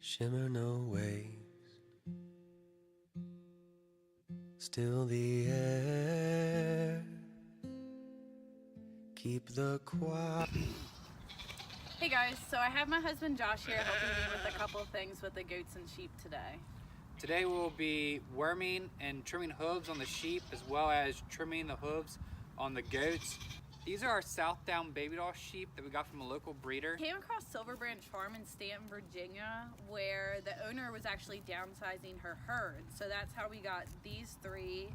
shimmer no waves, still the air, keep the quiet. Hey guys, so I have my husband Josh here helping me with a couple things with the goats and sheep today. Today we'll be worming and trimming hooves on the sheep, as well as trimming the hooves on the goats. These are our Southdown baby doll sheep that we got from a local breeder. Came across Silver Branch Farm in Stanton, Virginia, where the owner was actually downsizing her herd. So that's how we got these three.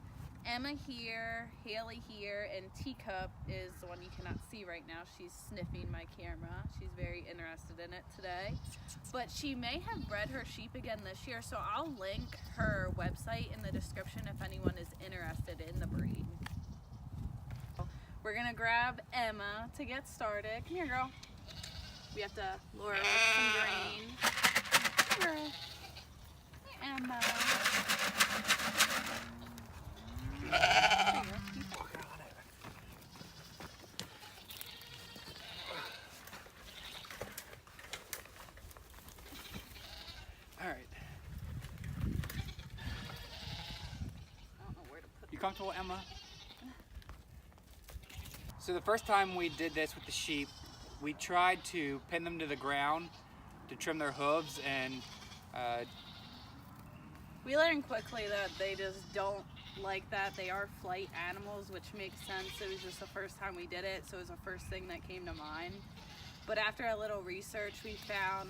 Emma here, Haley here, and Teacup is the one you cannot see right now. She's sniffing my camera. She's very interested in it today. But she may have bred her sheep again this year, so I'll link her website in the description if anyone is interested in the breed. We're gonna grab Emma to get started. Come here, girl. We have to lure her with some grain. Come here, girl. Hey, Emma. All right. I don't know where to put You comfortable, Emma? So the first time we did this with the sheep, we tried to pin them to the ground to trim their hooves, and we learned quickly that they just don't like that. They are flight animals, which makes sense. It was just the first time we did it, so it was the first thing that came to mind. But after a little research, we found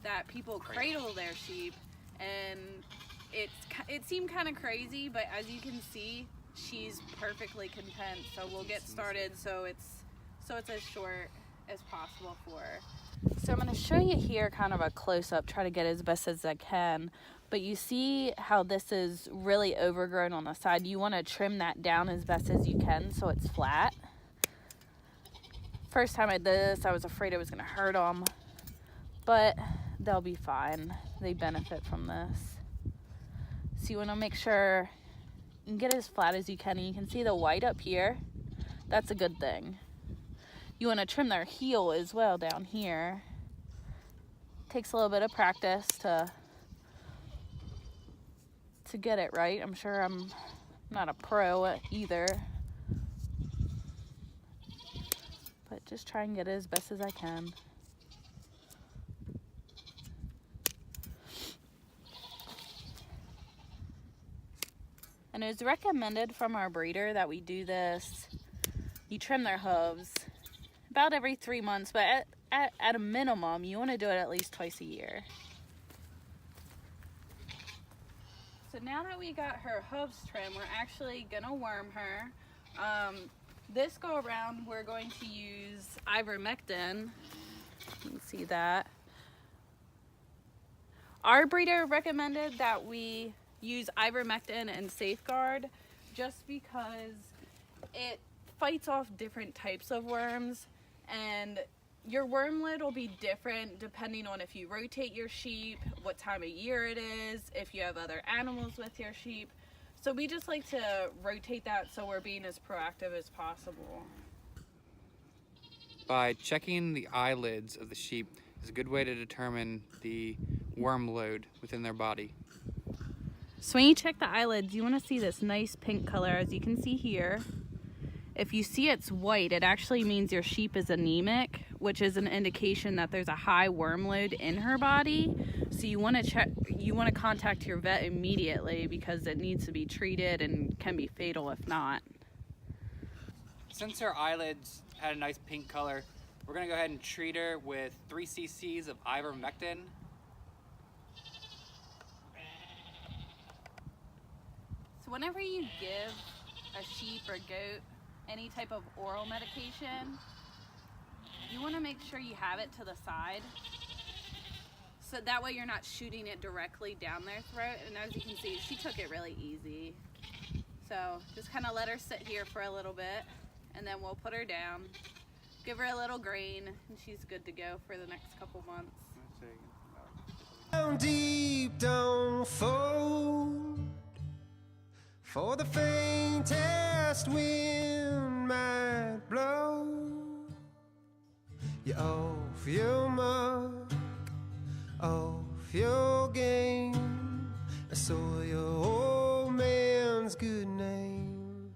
that people cradle their sheep, and it seemed kind of crazy, but as you can see, she's perfectly content. So we'll get started so it's as short as possible for her. So I'm going to show you here kind of a close-up, try to get as best as I can. But you see how this is really overgrown on the side. You want to trim that down as best as you can so it's flat. First time I did this, I was afraid it was going to hurt them, but they'll be fine. They benefit from this. So you want to make sure you can get it as flat as you can, and you can see the white up here. That's a good thing. You want to trim their heel as well down here. Takes a little bit of practice to get it right. I'm sure I'm not a pro either, but just try and get it as best as I can. And it was recommended from our breeder that we do this. You trim their hooves about every 3 months, but at a minimum, you want to do it at least twice a year. So now that we got her hooves trimmed, we're actually gonna worm her. This go around, we're going to use ivermectin. You can see that. Our breeder recommended that we use ivermectin and Safeguard just because it fights off different types of worms, and your worm load will be different depending on if you rotate your sheep, what time of year it is, if you have other animals with your sheep. So we just like to rotate that so we're being as proactive as possible. by checking the eyelids of the sheep is a good way to determine the worm load within their body. So when you check the eyelids, you want to see this nice pink color, as you can see here. If you see it's white, it actually means your sheep is anemic, which is an indication that there's a high worm load in her body. So you want to contact your vet immediately because it needs to be treated and can be fatal if not. Since her eyelids had a nice pink color, we're going to go ahead and treat her with 3 cc's of ivermectin. So whenever you give a sheep or goat any type of oral medication, you want to make sure you have it to the side, so that way you're not shooting it directly down their throat. And as you can see, she took it really easy. So just kind of let her sit here for a little bit, and then we'll put her down, give her a little grain, and she's good to go for the next couple months. Down deep, don't fold, for the faintest wind might blow you off your mark, off your game. I saw your old man's good name.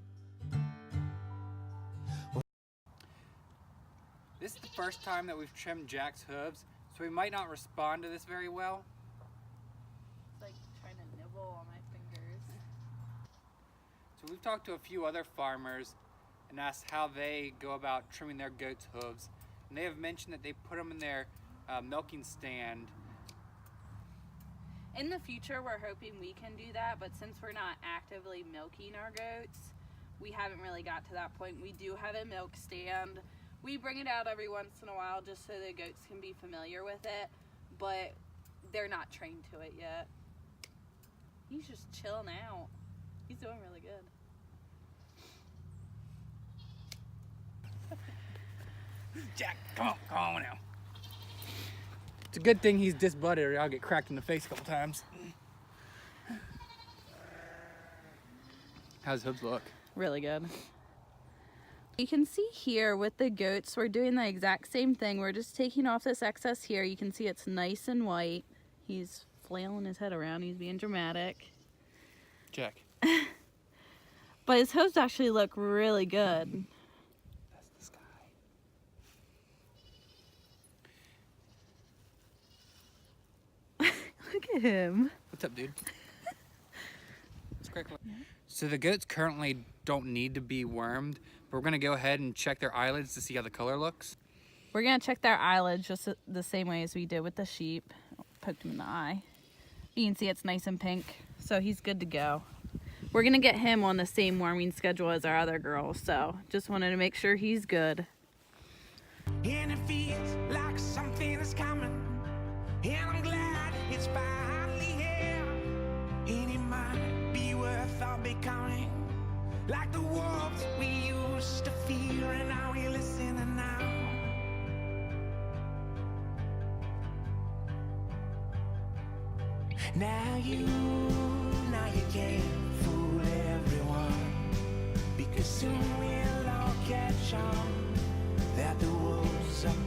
This is the first time that we've trimmed Jack's hooves, so we might not respond to this very well. It's like trying to nibble on my fingers. So we've talked to a few other farmers and asked how they go about trimming their goats' hooves. And they have mentioned that they put them in their milking stand. In the future, we're hoping we can do that, but since we're not actively milking our goats, we haven't really got to that point. We do have a milk stand. We bring it out every once in a while just so the goats can be familiar with it, but they're not trained to it yet. He's just chilling out. He's doing really good. Jack, come on now. It's a good thing he's disbutted or I'll get cracked in the face a couple times. How's his hooves look? Really good. You can see here with the goats, we're doing the exact same thing. We're just taking off this excess here. You can see it's nice and white. He's flailing his head around. He's being dramatic. Jack. But his hooves actually look really good. That's the sky. Look at him. What's up, dude? So the goats currently don't need to be wormed, but we're gonna go ahead and check their eyelids to see how the color looks. We're gonna check their eyelids just the same way as we did with the sheep. Poked him in the eye. You can see it's nice and pink, so he's good to go. We're gonna get him on the same worming schedule as our other girls, so just wanted to make sure he's good. And it feels like something is coming, and I'm glad it's finally here. And it might be worth our becoming, like the wolves we used to fear, and now we listen now. Now you can't fool everyone, because soon we'll all catch on that the wolves are